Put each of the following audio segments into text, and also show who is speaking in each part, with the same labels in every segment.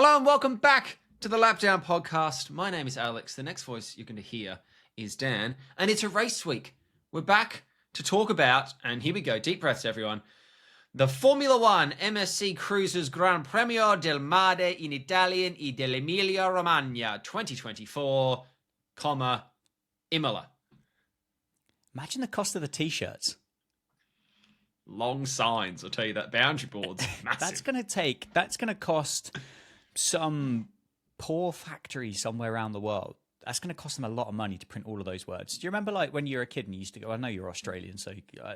Speaker 1: Hello and welcome back to the Lapdown Podcast. My name is Alex. The next voice you're going to hear is Dan. And it's a race week. We're back to talk about, and here we go, deep breaths everyone, the Formula One MSC Cruisers Gran Premio del Mare in Italian e Dell'Emilia-Romagna 2024, Imola.
Speaker 2: Imagine the cost of the t-shirts.
Speaker 1: Long signs, I'll tell you that. Boundary boards, massive.
Speaker 2: That's going to cost some poor factory somewhere around the world. That's going to cost them a lot of money to print all of those words. Do you remember, like, when you were a kid and you used to go, I know you're Australian, so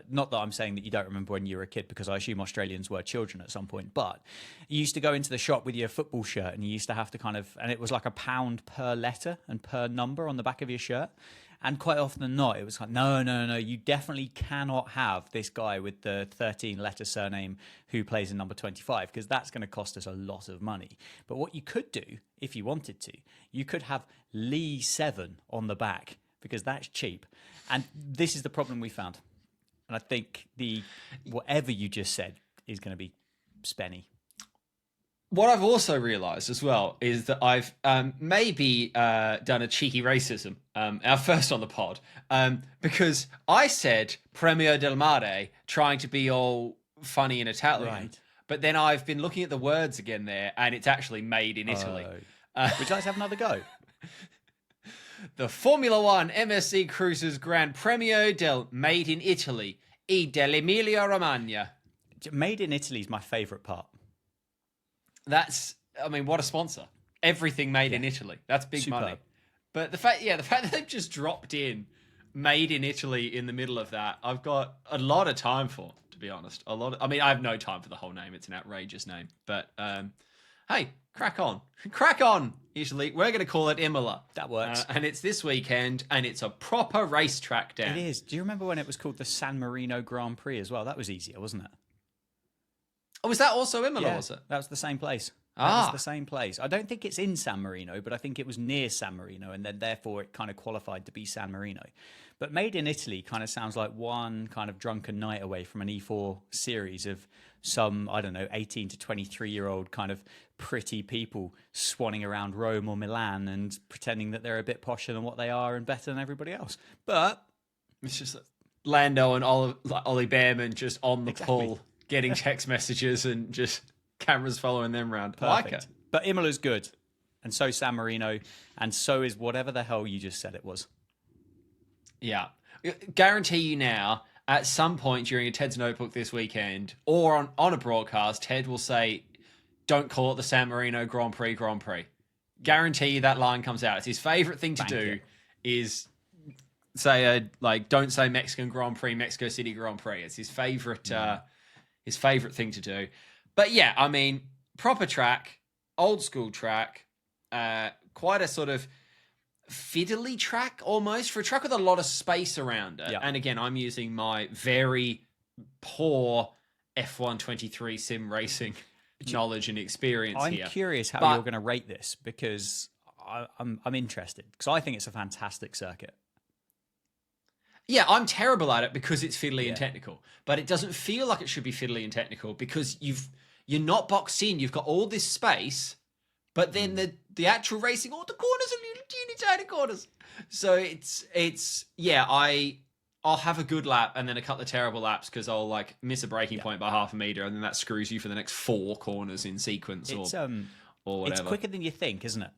Speaker 2: not that I'm saying that you don't remember when you were a kid, because I assume Australians were children at some point, but you used to go into the shop with your football shirt and you used to have to and it was like £1 per letter and per number on the back of your shirt. And quite often than not, it was like, no, you definitely cannot have this guy with the 13-letter surname who plays in number 25, because that's going to cost us a lot of money. But what you could do, if you wanted to, you could have Lee 7 on the back, because that's cheap. And this is the problem we found. And I think whatever you just said is going to be spenny.
Speaker 1: What I've also realised as well is that I've maybe done a cheeky racism, our first on the pod, because I said Premio del Mare, trying to be all funny in Italian, right. But then I've been looking at the words again there, and it's actually made in Italy.
Speaker 2: Would you like to have another go?
Speaker 1: The Formula One MSC Cruisers Gran Premio del Made in Italy e dell'Emilia-Romagna.
Speaker 2: Made in Italy is my favourite part.
Speaker 1: What a sponsor. Everything made in Italy. That's big
Speaker 2: Superb.
Speaker 1: money. But the fact that they've just dropped in made in Italy in the middle of that, I've got a lot of time for, to be honest. I have no time for the whole name. It's an outrageous name. But, hey, crack on. Crack on, Italy. We're going to call it Imola.
Speaker 2: That works.
Speaker 1: And it's this weekend, and it's a proper racetrack, Dan.
Speaker 2: It is. Do you remember when it was called the San Marino Grand Prix as well? That was easier, wasn't it?
Speaker 1: Oh, was that also Imola, was it?
Speaker 2: That was the same place. That was the same place. I don't think it's in San Marino, but I think it was near San Marino, and then therefore it kind of qualified to be San Marino. But Made in Italy kind of sounds like one kind of drunken night away from an E4 series of some, 18 to 23-year-old kind of pretty people swanning around Rome or Milan and pretending that they're a bit posher than what they are and better than everybody else. But
Speaker 1: it's just Lando and Ollie Behrman just on the pull, getting text messages and just cameras following them around.
Speaker 2: Perfect.
Speaker 1: I like it.
Speaker 2: But Imola's good, and so San Marino, and so is whatever the hell you just said it was.
Speaker 1: Yeah. Guarantee you now, at some point during a Ted's Notebook this weekend, or on a broadcast, Ted will say, don't call it the San Marino Grand Prix. Guarantee you that line comes out. It's his favourite thing to do is say, don't say Mexican Grand Prix, Mexico City Grand Prix. It's his favourite thing to do. But yeah, proper track, old school track, quite a sort of fiddly track almost, for a track with a lot of space around it. Yep. And again, I'm using my very poor F1 23 sim racing knowledge and experience here.
Speaker 2: I'm curious how you're going to rate this, because I'm interested, because I think it's a fantastic circuit.
Speaker 1: Yeah, I'm terrible at it because it's fiddly and technical, but it doesn't feel like it should be fiddly and technical because you're not boxed in. You've got all this space, but then the actual racing, the corners are little teeny tiny corners. So I'll have a good lap and then a couple of terrible laps because I'll miss a braking point by half a meter, and then that screws you for the next 4 corners in sequence or whatever.
Speaker 2: It's quicker than you think, isn't it?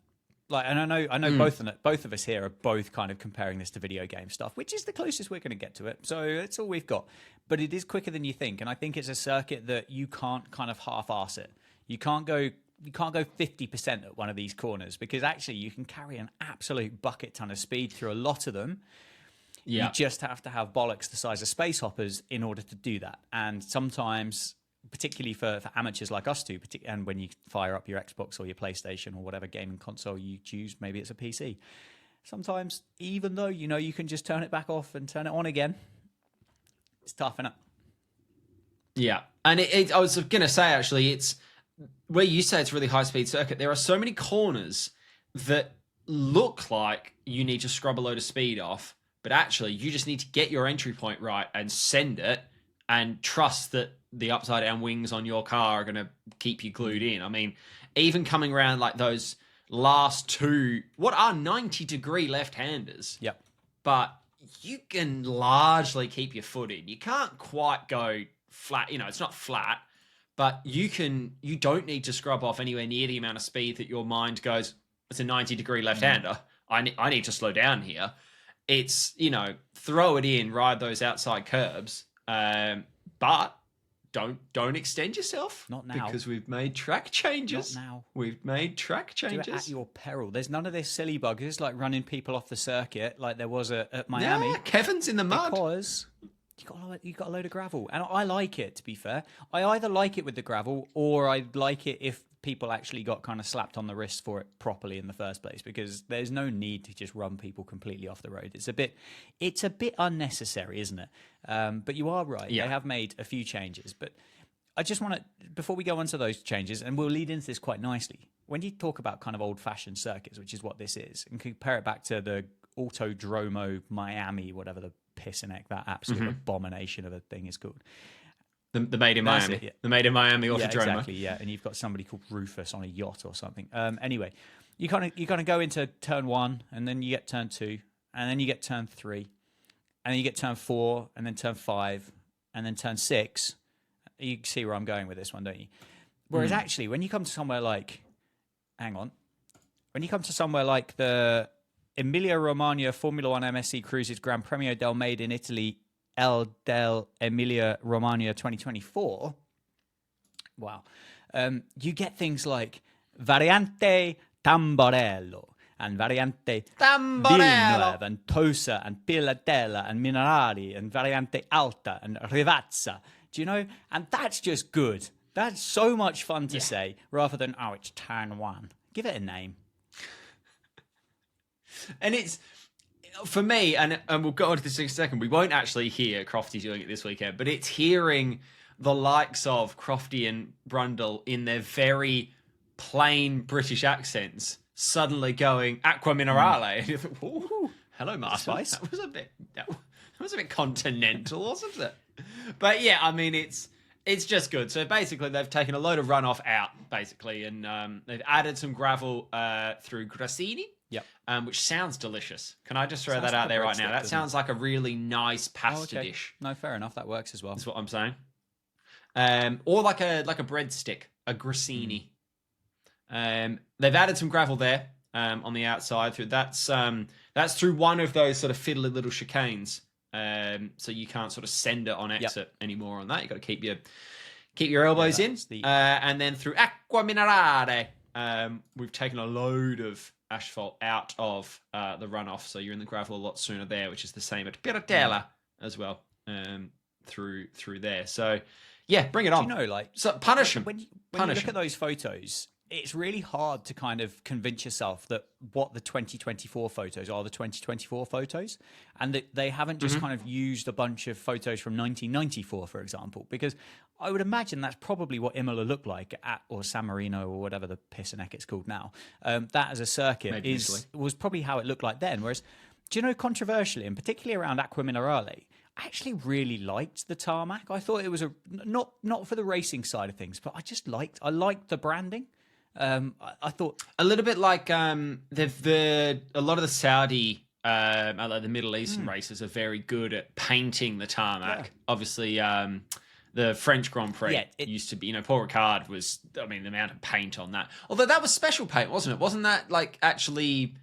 Speaker 2: And I know both of us here are both kind of comparing this to video game stuff, which is the closest we're going to get to it. So it's all we've got. But it is quicker than you think, and I think it's a circuit that you can't kind of half-arse it. You can't go 50% at one of these corners, because actually you can carry an absolute bucket ton of speed through a lot of them. Yeah. You just have to have bollocks the size of space hoppers in order to do that. And sometimes, particularly for amateurs like us two, and when you fire up your Xbox or your PlayStation or whatever gaming console you choose, maybe it's a PC, sometimes, even though you can just turn it back off and turn it on again, it's tough, isn't it?
Speaker 1: Yeah. And I was going to say, actually, it's where you say it's a really high-speed circuit, there are so many corners that look like you need to scrub a load of speed off, but actually you just need to get your entry point right and send it and trust that the upside-down wings on your car are going to keep you glued in. even coming around like those last two, what are 90-degree left-handers.
Speaker 2: Yep.
Speaker 1: But you can largely keep your foot in. You can't quite go flat. It's not flat, but you don't need to scrub off anywhere near the amount of speed that your mind goes, it's a 90-degree left-hander. I need to slow down here. It's, throw it in, ride those outside curbs, but don't extend yourself.
Speaker 2: Not now.
Speaker 1: Because we've made track changes.
Speaker 2: Not now.
Speaker 1: We've made track changes.
Speaker 2: Do it at your peril. There's none of this silly buggers like running people off the circuit like there was at Miami.
Speaker 1: Yeah, Kevin's in the mud.
Speaker 2: Because you got a load of gravel. And I like it, to be fair. I either like it with the gravel or I like it if people actually got kind of slapped on the wrist for it properly in the first place, because there's no need to just run people completely off the road. It's a bit unnecessary, isn't it? But you are right.
Speaker 1: Yeah.
Speaker 2: They have made a few changes. But I just want to, before we go on to those changes, and we'll lead into this quite nicely, when you talk about kind of old-fashioned circuits, which is what this is, and compare it back to the Autodromo Miami, whatever the piss and heck that absolute abomination of a thing is called.
Speaker 1: The Made in Miami.
Speaker 2: Yeah.
Speaker 1: The Made in Miami Autodromo.
Speaker 2: Yeah, exactly, yeah. And you've got somebody called Rufus on a yacht or something. Anyway, you kind of go into turn 1, and then you get turn 2, and then you get turn 3, and then you get turn 4, and then turn 5, and then turn 6. You see where I'm going with this one, don't you? Whereas actually, when you come to somewhere like, when you come to somewhere like the Emilia-Romagna Formula One MSC Cruises Gran Premio del Made in Italy Dell'Emilia-Romagna 2024, wow, you get things like Variante Tamborello and Variante Villeneuve and Tosa and Pilatella and Minerali and Variante Alta and Rivazza. Do you know? And that's just good. That's so much fun to say, rather than, it's turn 1. Give it a name.
Speaker 1: And it's, for me, and we'll go on to this in a second, we won't actually hear Crofty doing it this weekend, but it's hearing the likes of Crofty and Brundle in their very plain British accents suddenly going Aqua Minerale. And you think, ooh, hello, Martin.
Speaker 2: Spice.
Speaker 1: That was a bit continental, wasn't it? But yeah, I mean, it's just good. So basically, they've taken a load of runoff out, basically, and they've added some gravel through Grassini.
Speaker 2: Yep.
Speaker 1: Which sounds delicious. Can I just throw
Speaker 2: Sounds
Speaker 1: that out
Speaker 2: like a
Speaker 1: there right
Speaker 2: breadstick,
Speaker 1: now? That
Speaker 2: doesn't
Speaker 1: sounds like a really nice pasta dish.
Speaker 2: No, fair enough. That works as well.
Speaker 1: That's what I'm saying. Or like a breadstick, a Grassini. They've added some gravel there on the outside. That's through one of those sort of fiddly little chicanes. So you can't sort of send it on exit anymore on that. You've got to keep your elbows in. And then through Acqua Minerale, we've taken a load of asphalt out of the runoff, so you're in the gravel a lot sooner there, which is the same at Piratella as well, through there. So yeah, bring it on.
Speaker 2: Do you know,
Speaker 1: so punish them.
Speaker 2: When you look at those photos, it's really hard to kind of convince yourself that what the 2024 photos are the 2024 photos, and that they haven't just kind of used a bunch of photos from 1994, for example, because I would imagine that's probably what Imola looked like or San Marino or whatever the piss and heck it's called now. That as a circuit was probably how it looked like then. Whereas, do you know, controversially, and particularly around Acqua Minerale, I actually really liked the tarmac. I thought it was not for the racing side of things, but I liked the branding. I thought
Speaker 1: a little bit like a lot of the Saudi, like the Middle Eastern races are very good at painting the tarmac. Yeah. Obviously, the French Grand Prix used to be, Paul Ricard was, the amount of paint on that. Although that was special paint, wasn't it? Wasn't that like actually?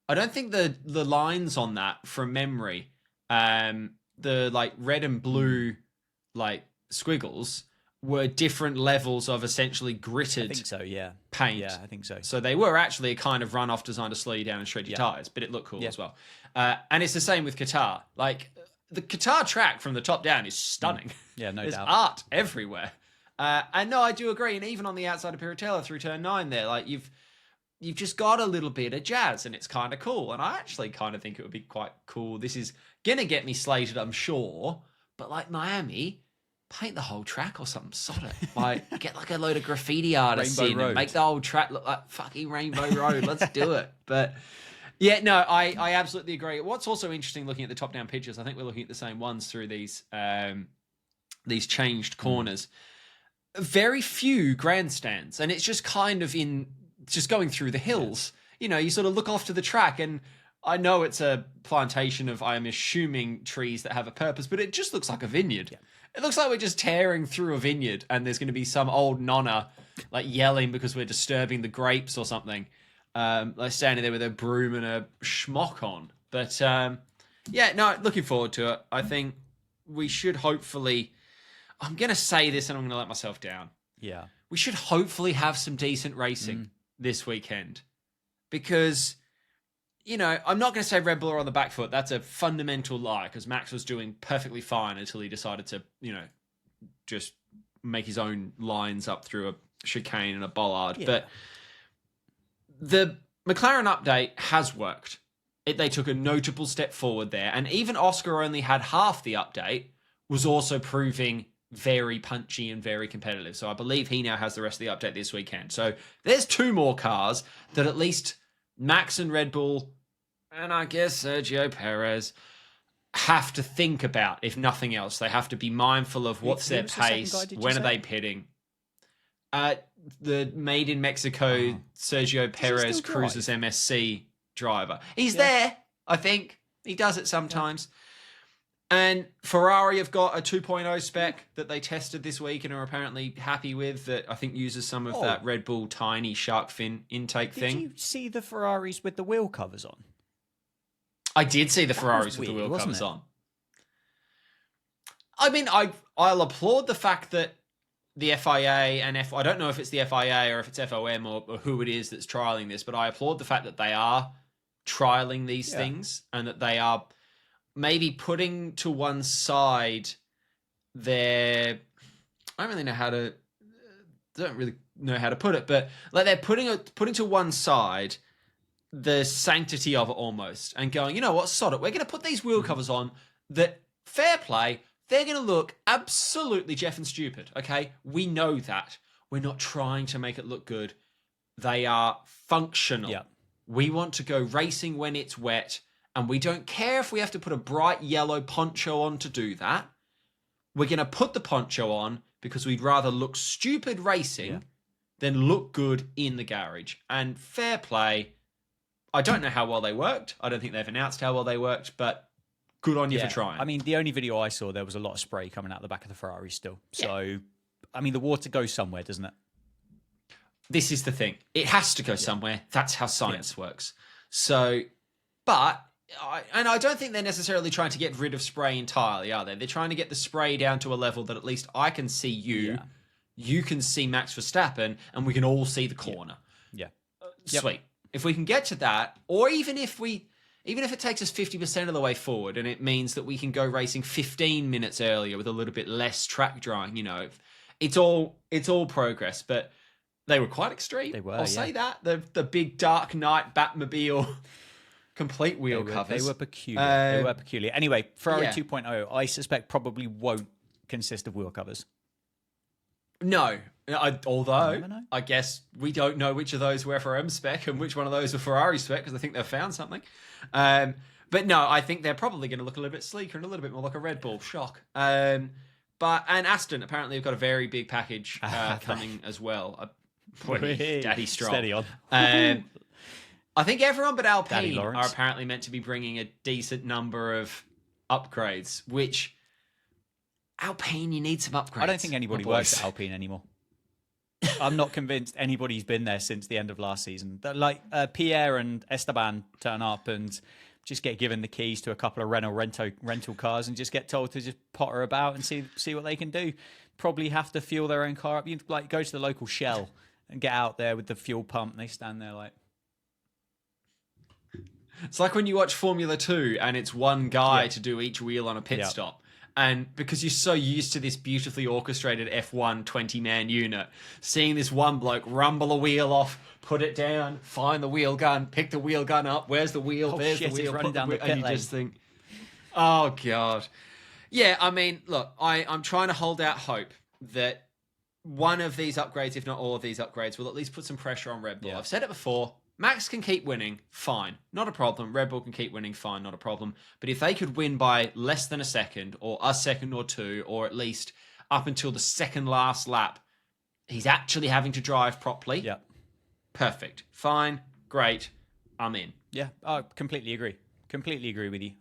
Speaker 1: I don't think the lines on that, from memory, the like red and blue like squiggles were different levels of essentially gritted paint.
Speaker 2: Yeah, I think so.
Speaker 1: So they were actually a kind of runoff designed to slow you down and shred your tyres, but it looked cool as well. And it's the same with Qatar. Like, the Qatar track from the top down is stunning.
Speaker 2: Yeah, no
Speaker 1: There's
Speaker 2: doubt.
Speaker 1: art everywhere. And no, I do agree. And even on the outside of Piratella through turn 9 there, like you've just got a little bit of jazz and it's kind of cool. And I actually kind of think it would be quite cool. This is going to get me slated, I'm sure. But like Miami, paint the whole track or something, sod it. Like, get like a load of graffiti artists
Speaker 2: Rainbow
Speaker 1: in
Speaker 2: Road.
Speaker 1: and make the whole track look like fucking Rainbow Road. Let's do it. But yeah, no, I absolutely agree. What's also interesting looking at the top-down pictures, I think we're looking at the same ones through these changed corners. very few grandstands, and it's just kind of just going through the hills. You know, you sort of look off to the track, and I know it's a plantation of, I'm assuming, trees that have a purpose, but it just looks like a vineyard. Yeah. It looks like we're just tearing through a vineyard, and there's going to be some old nonna like yelling because we're disturbing the grapes or something. Like standing there with a broom and a schmock on. But yeah, no, looking forward to it. I think we should hopefully. I'm going to say this, and I'm going to let myself down.
Speaker 2: Yeah,
Speaker 1: we should hopefully have some decent racing this weekend, because, you know, I'm not going to say Red Bull are on the back foot. That's a fundamental lie, because Max was doing perfectly fine until he decided to, you know, just make his own lines up through a chicane and a bollard. Yeah. But the McLaren update has worked. They took a notable step forward there. And even Oscar only had half the update, was also proving very punchy and very competitive. So I believe he now has the rest of the update this weekend. So there's 2 more cars that at least Max and Red Bull, and I guess Sergio Perez, have to think about, if nothing else. They have to be mindful of what's their pace, when are they pitting. The made in Mexico Sergio Perez Cruises MSC driver. He's there, I think. He does it sometimes. Yeah. And Ferrari have got a 2.0 spec that they tested this week and are apparently happy with, that I think uses some of that Red Bull tiny shark fin intake thing.
Speaker 2: Did you see the Ferraris with the wheel covers on?
Speaker 1: I did see the Ferraris with the wheel covers on. I mean, I'll applaud the fact that the FIA and I don't know if it's the FIA or if it's FOM or who it is that's trialing this, but I applaud the fact that they are trialing these things, and that they are maybe putting to one side I don't really know how to put it, but like they're putting to one side the sanctity of it almost, and going, you know what, sod it, we're going to put these wheel covers on that, fair play, they're going to look absolutely Jeff and stupid, okay? We know that. We're not trying to make it look good. They are functional. Yeah. We want to go racing when it's wet, and we don't care if we have to put a bright yellow poncho on to do that. We're going to put the poncho on because we'd rather look stupid racing than look good in the garage. And fair play. I don't know how well they worked. I don't think they've announced how well they worked, but good on you for trying.
Speaker 2: I mean, the only video I saw, there was a lot of spray coming out the back of the Ferrari still. So, I mean, the water goes somewhere, doesn't it?
Speaker 1: This is the thing. It has to go somewhere. That's how science works. So, but, I don't think they're necessarily trying to get rid of spray entirely, are they? They're trying to get the spray down to a level that at least I can see you, you can see Max Verstappen, and we can all see the corner.
Speaker 2: Yeah.
Speaker 1: Sweet. If we can get to that, or even if it takes us 50% of the way forward, and it means that we can go racing 15 minutes earlier with a little bit less track drying, you know, it's all progress. But they were quite extreme.
Speaker 2: They were.
Speaker 1: I'll say that the big Dark Knight Batmobile complete wheel covers.
Speaker 2: They were peculiar. Anyway, Ferrari 2.0, I suspect probably won't consist of wheel covers.
Speaker 1: No, although I guess we don't know which of those were FRM spec and which one of those were Ferrari spec, because I think they've found something. But no, I think they're probably going to look a little bit sleeker and a little bit more like a Red Bull. Shock. And Aston apparently have got a very big package coming as well. Daddy strong.
Speaker 2: Steady on.
Speaker 1: I think everyone but Alpine are apparently meant to be bringing a decent number of upgrades, which Alpine, you need some upgrades.
Speaker 2: I don't think anybody works at Alpine anymore. I'm not convinced anybody's been there since the end of last season. Like Pierre and Esteban turn up and just get given the keys to a couple of rental cars and just get told to just potter about and see what they can do. Probably have to fuel their own car up. You like go to the local Shell and get out there with the fuel pump, and they stand there like.
Speaker 1: It's like when you watch Formula 2 and it's one guy to do each wheel on a pit stop. And because you're so used to this beautifully orchestrated F1 20-man unit, seeing this one bloke rumble a wheel off, put it down, find the wheel gun, pick the wheel gun up, where's the wheel, there's the wheel,
Speaker 2: running down the pit
Speaker 1: and you just think, oh, God. Yeah, I mean, look, I'm trying to hold out hope that one of these upgrades, if not all of these upgrades, will at least put some pressure on Red Bull. I've said it before. Max can keep winning, fine, not a problem. Red Bull can keep winning, fine, not a problem. But if they could win by less than a second, or a second or two, or at least up until the second last lap, he's actually having to drive properly.
Speaker 2: Yeah.
Speaker 1: Perfect. Fine. Great. I'm in.
Speaker 2: Yeah, I completely agree. Completely agree with you.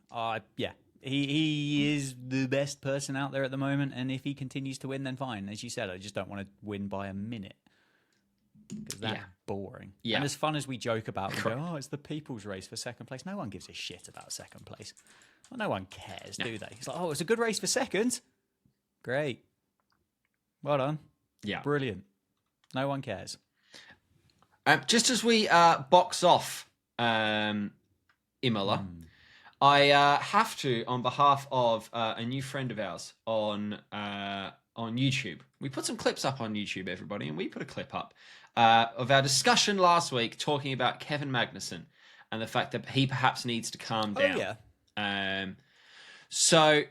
Speaker 2: Yeah, he is the best person out there at the moment, and if he continues to win, then fine. As you said, I just don't want to win by a minute because that's boring.
Speaker 1: Yeah.
Speaker 2: And as fun as we joke about, we go, it's the people's race for second place. No one gives a shit about second place. Well, no one cares, do they? It's like, it's a good race for second. Great. Well done.
Speaker 1: Yeah.
Speaker 2: Brilliant. No one cares.
Speaker 1: Just as we box off Imola, I have to, on behalf of a new friend of ours on YouTube. We put some clips up on YouTube, everybody, and we put a clip up of our discussion last week talking about Kevin Magnussen and the fact that he perhaps needs to calm down.
Speaker 2: Oh, yeah.
Speaker 1: So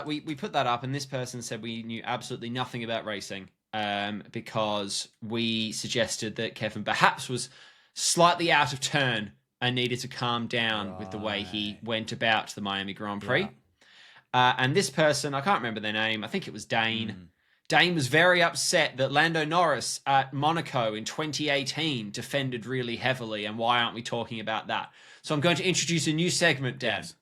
Speaker 1: we put that up, and this person said we knew absolutely nothing about racing because we suggested that Kevin perhaps was slightly out of turn and needed to calm down with the way he went about the Miami Grand Prix. Yeah. And this person, I can't remember their name, I think it was Dane. Dane was very upset that Lando Norris at Monaco in 2018 defended really heavily, and why aren't we talking about that? So I'm going to introduce a new segment, Dan. Yes.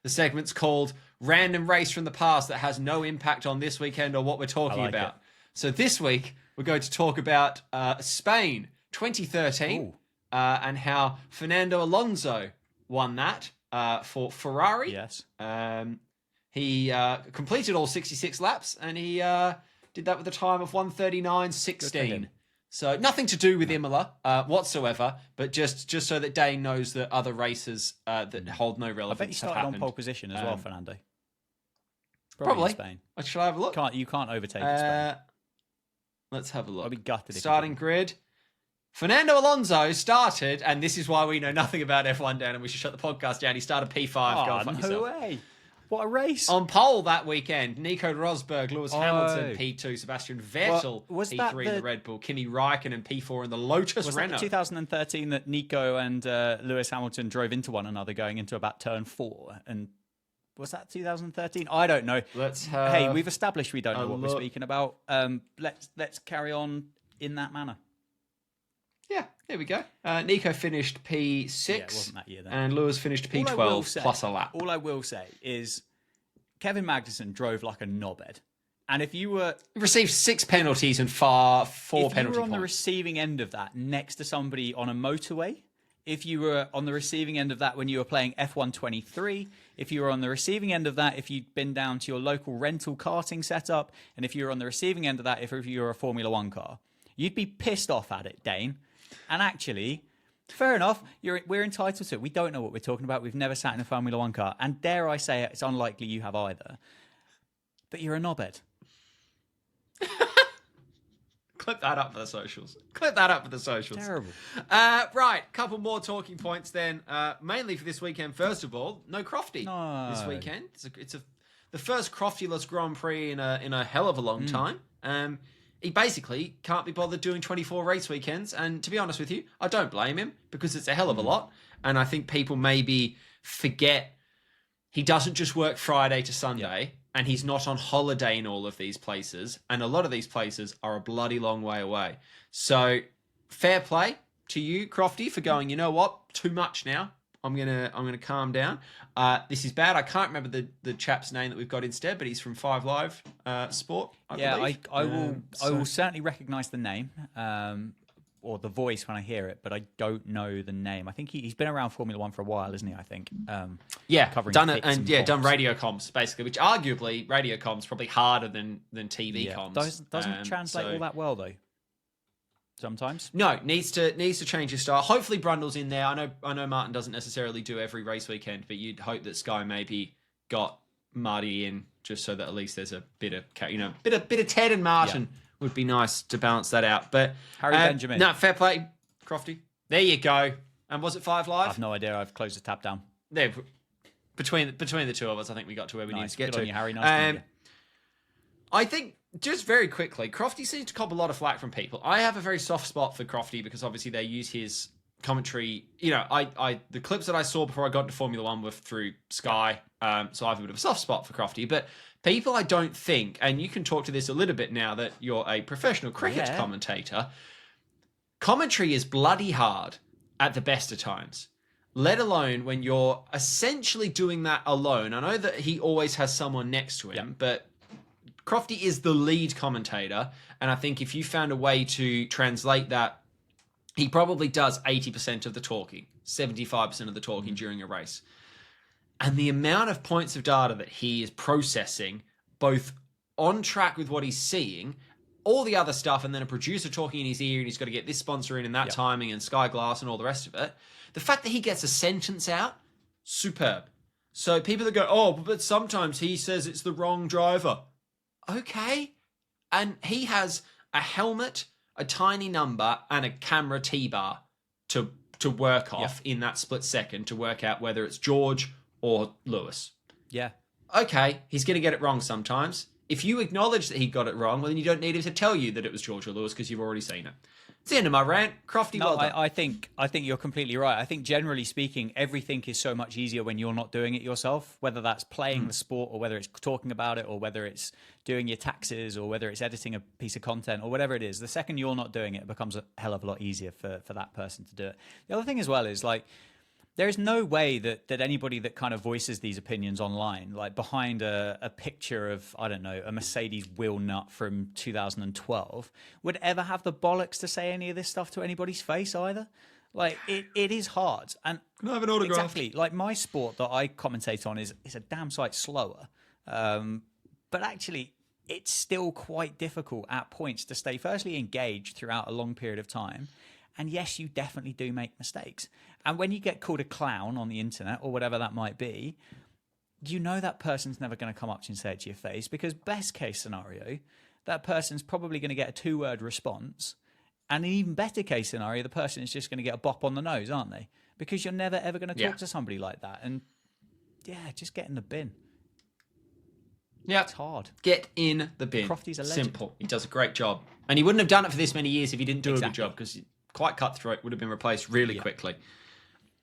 Speaker 1: The segment's called Random Race from the Past that has no impact on this weekend or what we're talking about. So this week, we're going to talk about Spain 2013 and how Fernando Alonso won that for Ferrari.
Speaker 2: Yes.
Speaker 1: He completed all 66 laps, and he did that with a time of 1:39.16. So nothing to do with Imola whatsoever, but just so that Dane knows that other races that hold no relevance.
Speaker 2: I bet he started on pole position as well, Fernando.
Speaker 1: Probably.
Speaker 2: In Spain.
Speaker 1: Shall I have a look?
Speaker 2: You can't overtake Spain.
Speaker 1: Let's have a look.
Speaker 2: I'd be gutted.
Speaker 1: Starting grid. Fernando Alonso started, and this is why we know nothing about F1, Dan, and we should shut the podcast down. He started P5. Go fuck yourself.
Speaker 2: Way. What a race.
Speaker 1: On pole that weekend, Nico Rosberg, Lewis Hamilton, P2, Sebastian Vettel, P3 in the Red Bull, Kimi Räikkönen, P4 in the Lotus Renault.
Speaker 2: Was that 2013 that Nico and Lewis Hamilton drove into one another going into about turn 4? And was that 2013? I don't know. Hey, we've established we don't know what we're speaking about. Let's carry on in that manner.
Speaker 1: Yeah, there we go. Nico finished P6.
Speaker 2: Yeah, it wasn't that year then.
Speaker 1: And Lewis finished P12 plus a lap.
Speaker 2: All I will say is Kevin Magnussen drove like a knobhead. And if you were...
Speaker 1: He received 6 penalties and 4 penalty points. If you were
Speaker 2: on the receiving end of that next to somebody on a motorway, if you were on the receiving end of that when you were playing F123, if you were on the receiving end of that if you'd been down to your local rental karting setup, and if you were on the receiving end of that if you were a Formula 1 car, you'd be pissed off at it, Dane. And actually, fair enough, we're entitled to it. We don't know what we're talking about. We've never sat in a Formula 1 car. And dare I say it, it's unlikely you have either. But you're a knobhead.
Speaker 1: Clip that up for the socials.
Speaker 2: Terrible.
Speaker 1: Right, couple more talking points then. Mainly for this weekend, first of all, no Crofty this weekend. It's the first Crofty-less Grand Prix in a hell of a long time. He basically can't be bothered doing 24 race weekends. And to be honest with you, I don't blame him because it's a hell of a lot. And I think people maybe forget he doesn't just work Friday to Sunday and he's not on holiday in all of these places. And a lot of these places are a bloody long way away. So fair play to you, Crofty, for going, you know what? Too much now. I'm gonna calm down. This is bad. I can't remember the chap's name that we've got instead, but he's from 5 Live Sport. I
Speaker 2: will certainly recognise the name or the voice when I hear it, but I don't know the name. I think he's been around Formula 1 for a while, isn't he? I think.
Speaker 1: Covering done it and done radio comms basically, which arguably radio comms probably harder than TV comms.
Speaker 2: Doesn't translate all that well though. Sometimes
Speaker 1: needs to change his style. Hopefully Brundle's in there. I know Martin doesn't necessarily do every race weekend, but you'd hope that Sky maybe got Marty in just so that at least there's a bit of bit of Ted and Martin would be nice to balance that out. But
Speaker 2: Harry Benjamin,
Speaker 1: no, fair play, Crofty. There you go. And was it 5 Live?
Speaker 2: I have no idea. I've closed the tab down.
Speaker 1: There, between the two of us, I think we got to where we needed to get
Speaker 2: Good
Speaker 1: to.
Speaker 2: On you, Harry. Nice
Speaker 1: I think, just very quickly, Crofty seems to cop a lot of flack from people. I have a very soft spot for Crofty because obviously they use his commentary, the clips that I saw before I got to Formula One were through Sky, so I have a bit of a soft spot for Crofty. But people, I don't think, and you can talk to this a little bit now that you're a professional cricket commentator, commentary is bloody hard at the best of times, let alone when you're essentially doing that alone. I know that he always has someone next to him, but Crofty is the lead commentator, and I think if you found a way to translate that, he probably does 80% of the talking, 75% of the talking during a race. And the amount of points of data that he is processing, both on track with what he's seeing, all the other stuff, and then a producer talking in his ear, and he's got to get this sponsor in and that timing, and Sky Glass and all the rest of it. The fact that he gets a sentence out, superb. So people that go, oh, but sometimes he says it's the wrong driver. Okay. And he has a helmet, a tiny number, and a camera T-bar to work off in that split second to work out whether it's George or Lewis.
Speaker 2: Yeah.
Speaker 1: Okay, he's going to get it wrong sometimes. If you acknowledge that he got it wrong, well, then you don't need him to tell you that it was George or Lewis because you've already seen it. It's the end of my rant. Crofty, well done.
Speaker 2: I think you're completely right. I think generally speaking, everything is so much easier when you're not doing it yourself, whether that's playing the sport or whether it's talking about it or whether it's doing your taxes or whether it's editing a piece of content or whatever it is. The second you're not doing it, it becomes a hell of a lot easier for that person to do it. The other thing as well is like, there is no way that anybody that kind of voices these opinions online, like behind a picture of, I don't know, a Mercedes wheel nut from 2012, would ever have the bollocks to say any of this stuff to anybody's face either. Like, it is hard. And
Speaker 1: can I have an autograph?
Speaker 2: Exactly. Like, my sport that I commentate on is a damn sight slower. But actually, it's still quite difficult at points to stay firstly engaged throughout a long period of time. And yes, you definitely do make mistakes. And when you get called a clown on the internet or whatever that might be, you know that person's never going to come up to you and say it to your face, because best case scenario, that person's probably going to get a 2-word response. And an even better case scenario, the person is just going to get a bop on the nose, aren't they? Because you're never, ever going to talk to somebody like that. And yeah, just get in the bin.
Speaker 1: Yeah,
Speaker 2: it's hard.
Speaker 1: Get in the bin.
Speaker 2: Crofty's a legend.
Speaker 1: Simple. He does a great job. And he wouldn't have done it for this many years if he didn't do a good job, because quite cutthroat, would have been replaced really quickly.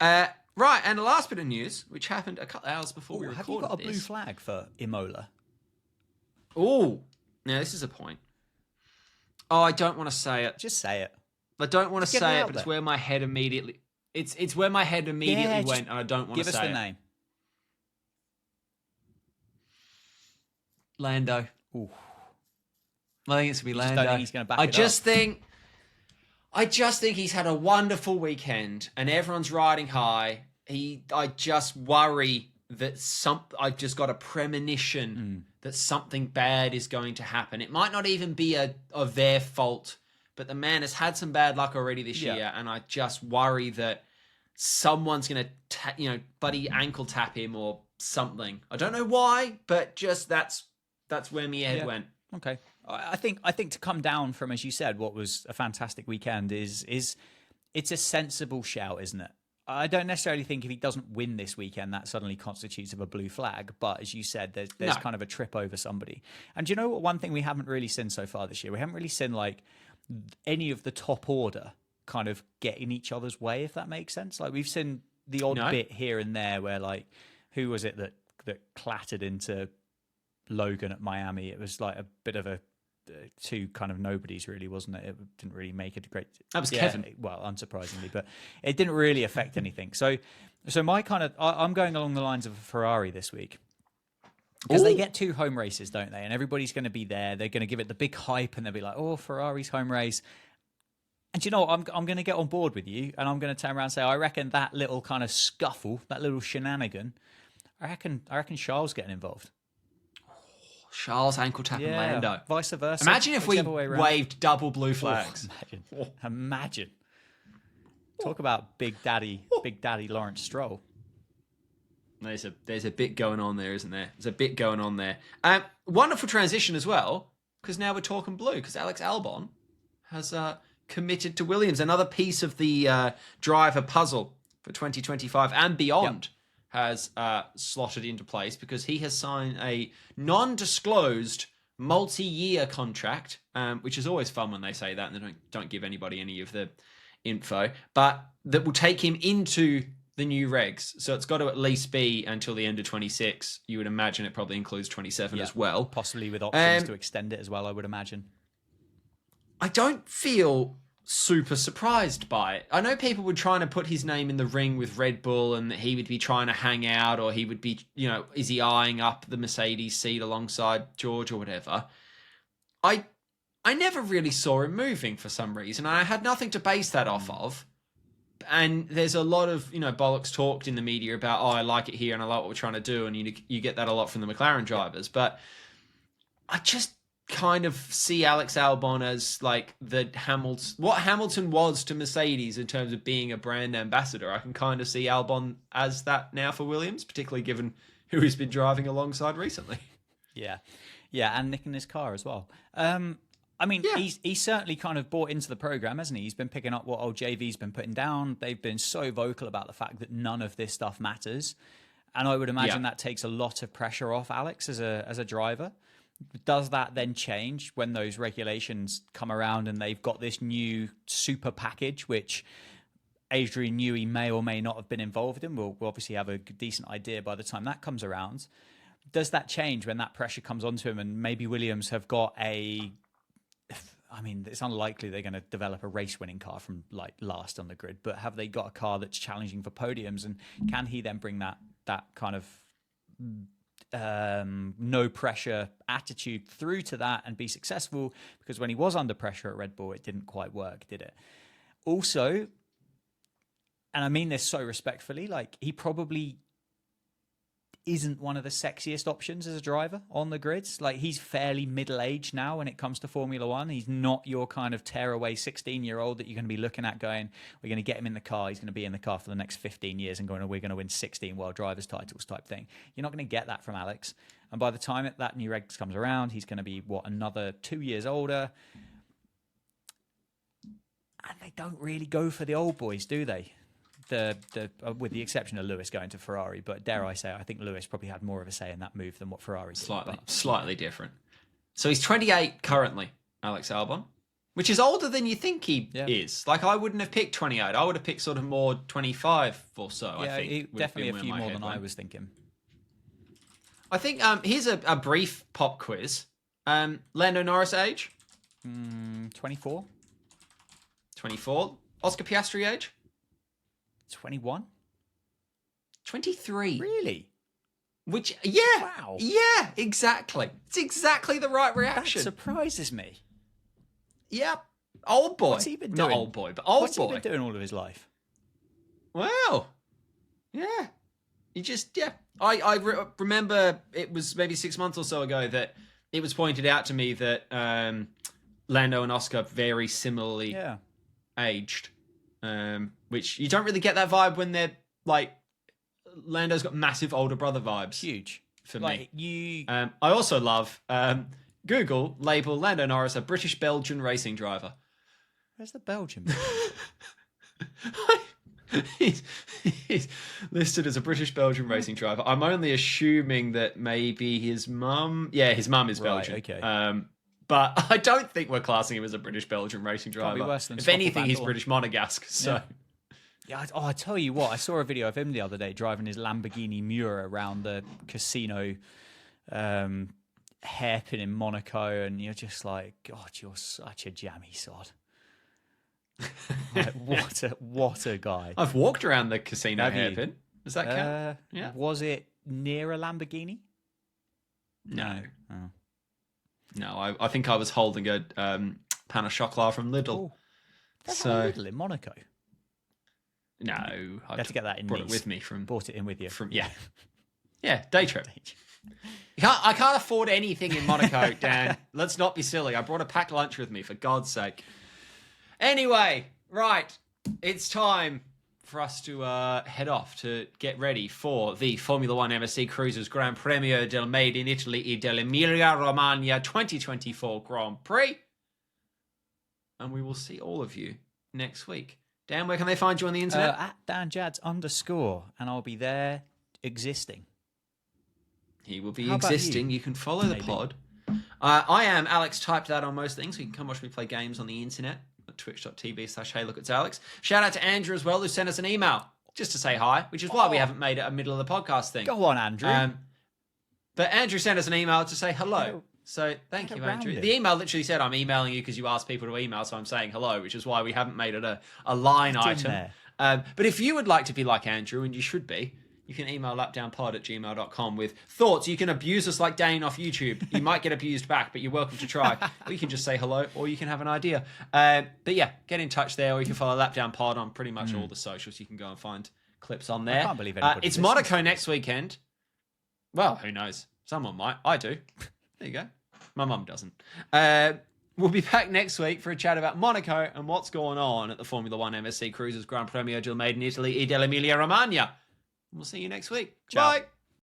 Speaker 1: Right, and the last bit of news, which happened a couple of hours before we recorded this.
Speaker 2: Have you got a blue flag for Imola?
Speaker 1: Oh, now this is a point. Oh, I don't want to say it.
Speaker 2: Just say it.
Speaker 1: I don't want to say it, but it's where my head immediately... It's where my head immediately went, and I don't want to say it.
Speaker 2: Give us the name.
Speaker 1: Lando.
Speaker 2: Ooh.
Speaker 1: I think it's going to be Lando.
Speaker 2: Don't think he's going to back it up.
Speaker 1: I just think he's had a wonderful weekend and everyone's riding high. I just worry that I've just got a premonition that something bad is going to happen. It might not even be of their fault, but the man has had some bad luck already this year, and I just worry that someone's going to, buddy ankle tap him or something. I don't know why, but just that's where my head went.
Speaker 2: Okay. I think to come down from, as you said, what was a fantastic weekend is it's a sensible shout, isn't it? I don't necessarily think if he doesn't win this weekend, that suddenly constitutes of a blue flag. But as you said, there's kind of a trip over somebody. And do you know what? One thing we haven't really seen so far this year, we haven't really seen like any of the top order kind of get in each other's way, if that makes sense. Like we've seen the odd bit here and there where like, who was it that clattered into Logan at Miami? It was like a bit of a two kind of nobodies, really, wasn't it? It didn't really make it a great...
Speaker 1: That was Kevin.
Speaker 2: Well, unsurprisingly, but it didn't really affect anything. So my kind of... I'm going along the lines of a Ferrari this week. Because they get 2 home races, don't they? And everybody's going to be there. They're going to give it the big hype and they'll be like, oh, Ferrari's home race. And you know what? I'm going to get on board with you and I'm going to turn around and say, I reckon that little kind of scuffle, that little shenanigan, I reckon Charles getting involved.
Speaker 1: Charles ankle tapping Lando.
Speaker 2: Vice versa.
Speaker 1: Imagine if we waved double blue flags.
Speaker 2: Imagine. Talk about Big Daddy Lawrence Stroll.
Speaker 1: There's a bit going on there, isn't there? There's a bit going on there. Wonderful transition as well, because now we're talking blue, because Alex Albon has committed to Williams. Another piece of the driver puzzle for 2025 and beyond. Has slotted into place because he has signed a non-disclosed multi-year contract, which is always fun when they say that and they don't give anybody any of the info, but that will take him into the new regs. So it's got to at least be until the end of 26. You would imagine it probably includes 27 as well.
Speaker 2: Possibly with options to extend it as well, I would imagine.
Speaker 1: I don't feel super surprised by it. I know people were trying to put his name in the ring with Red Bull and that he would be trying to hang out, or he would be, is he eyeing up the Mercedes seat alongside George or whatever. I never really saw him moving for some reason. I had nothing to base that off of. And there's a lot of, bollocks talked in the media about, I like it here and I like what we're trying to do. And you get that a lot from the McLaren drivers. But I just kind of see Alex Albon as like what Hamilton was to Mercedes in terms of being a brand ambassador. I can kind of see Albon as that now for Williams, particularly given who he's been driving alongside recently.
Speaker 2: Yeah, and nicking his car as well. He's certainly kind of bought into the program, hasn't he? He's been picking up what old JV's been putting down. They've been so vocal about the fact that none of this stuff matters, and I would imagine that takes a lot of pressure off Alex as a driver. Does that then change when those regulations come around and they've got this new super package, which Adrian Newey may or may not have been involved in? We'll obviously have a decent idea by the time that comes around. Does that change when that pressure comes onto him and maybe Williams have got it's unlikely they're going to develop a race-winning car from like last on the grid, but have they got a car that's challenging for podiums, and can he then bring that kind of no pressure attitude through to that and be successful? Because when he was under pressure at Red Bull, it didn't quite work, did it? Also, and I mean this so respectfully, like he probably isn't one of the sexiest options as a driver on the grids. Like he's fairly middle-aged now when it comes to Formula One. He's not your kind of tearaway 16-year-old that you're going to be looking at going, we're going to get him in the car. He's going to be in the car for the next 15 years and going, we're going to win 16 world drivers titles type thing. You're not going to get that from Alex. And by the time that new regs comes around, he's going to be, another 2 years older. And they don't really go for the old boys, do they? With the exception of Lewis going to Ferrari, but dare I say, I think Lewis probably had more of a say in that move than what Ferrari did.
Speaker 1: Slightly different. So he's 28 currently, Alex Albon, which is older than you think he is. Like I wouldn't have picked 28. I would have picked sort of more 25 or so.
Speaker 2: Yeah,
Speaker 1: I think
Speaker 2: definitely a few more than I was thinking.
Speaker 1: I think here's a brief pop quiz. Lando Norris age?
Speaker 2: 24.
Speaker 1: 24. Oscar Piastri age?
Speaker 2: 21?
Speaker 1: 23.
Speaker 2: Really?
Speaker 1: Which,
Speaker 2: Wow.
Speaker 1: Yeah, exactly. It's exactly the right reaction.
Speaker 2: That surprises me.
Speaker 1: Yep. Old boy.
Speaker 2: What's he been doing?
Speaker 1: Not old boy, but old
Speaker 2: What's
Speaker 1: boy.
Speaker 2: What's he been doing all of his life?
Speaker 1: Well, yeah. You just, I remember it was maybe 6 months or so ago that it was pointed out to me that Lando and Oscar very similarly aged. Which you don't really get that vibe when they're like Lando's got massive older brother vibes.
Speaker 2: Huge
Speaker 1: for
Speaker 2: like
Speaker 1: me. I also love Google label Lando Norris a British Belgian racing driver.
Speaker 2: Where's the Belgian?
Speaker 1: he's listed as a British Belgian racing driver. I'm only assuming that maybe his mum. Yeah, his mum is Belgian.
Speaker 2: Okay.
Speaker 1: But I don't think we're classing him as a British Belgian racing driver.
Speaker 2: Can't be worse than
Speaker 1: if
Speaker 2: Stoffel
Speaker 1: anything, he's
Speaker 2: Vandoorne.
Speaker 1: British Monegasque. So.
Speaker 2: Yeah. I tell you what, I saw a video of him the other day driving his Lamborghini Miura around the casino hairpin in Monaco, and you're just like, God, you're such a jammy sod. Like, what a guy.
Speaker 1: I've walked around the casino hairpin. Does that count?
Speaker 2: Yeah. Was it near a Lamborghini?
Speaker 1: No.
Speaker 2: Oh.
Speaker 1: No, I think I was holding a pan of chocolat from Lidl.
Speaker 2: Oh, that's not Lidl in Monaco.
Speaker 1: No,
Speaker 2: I had to get that in.
Speaker 1: Brought it with me from.
Speaker 2: Bought it in with you.
Speaker 1: Day trip. I can't afford anything in Monaco, Dan. Let's not be silly. I brought a packed lunch with me, for God's sake. Anyway, right, it's time for us to head off to get ready for the Formula One MSC Cruisers Gran Premio del Made in Italy e Dell'Emilia-Romagna 2024 Grand Prix. And we will see all of you next week. Dan, where can they find you on the internet?
Speaker 2: At DanJads_, and I'll be there existing.
Speaker 1: He will be existing. You can follow the pod. I am Alex Typed That on most things. You can come watch me play games on the internet. twitch.tv/HeyLookAtAlex. Shout out to Andrew as well, who sent us an email just to say hi, which is why we haven't made it a middle of the podcast thing.
Speaker 2: Go on, Andrew.
Speaker 1: But Andrew sent us an email to say hello. So thank you, Andrew. The email literally said, I'm emailing you because you asked people to email, so I'm saying hello, which is why we haven't made it a line item. But if you would like to be like Andrew, and you should be, you can email lapdownpod@gmail.com with thoughts. You can abuse us like Dane off YouTube. You might get abused back, but you're welcome to try. Or you can just say hello, or you can have an idea. But yeah, get in touch there, or you can follow Lapdown on pretty much all the socials. You can go and find clips on there.
Speaker 2: I can't believe anybody
Speaker 1: it's Monaco next weekend. Well, who knows? Someone might. I do. There you go. My mum doesn't. We'll be back next week for a chat about Monaco and what's going on at the Formula One MSC Cruisers Gran Premio Made in Italy, Dell'Emilia-Romagna. We'll see you next week.
Speaker 2: Ciao.
Speaker 1: Bye.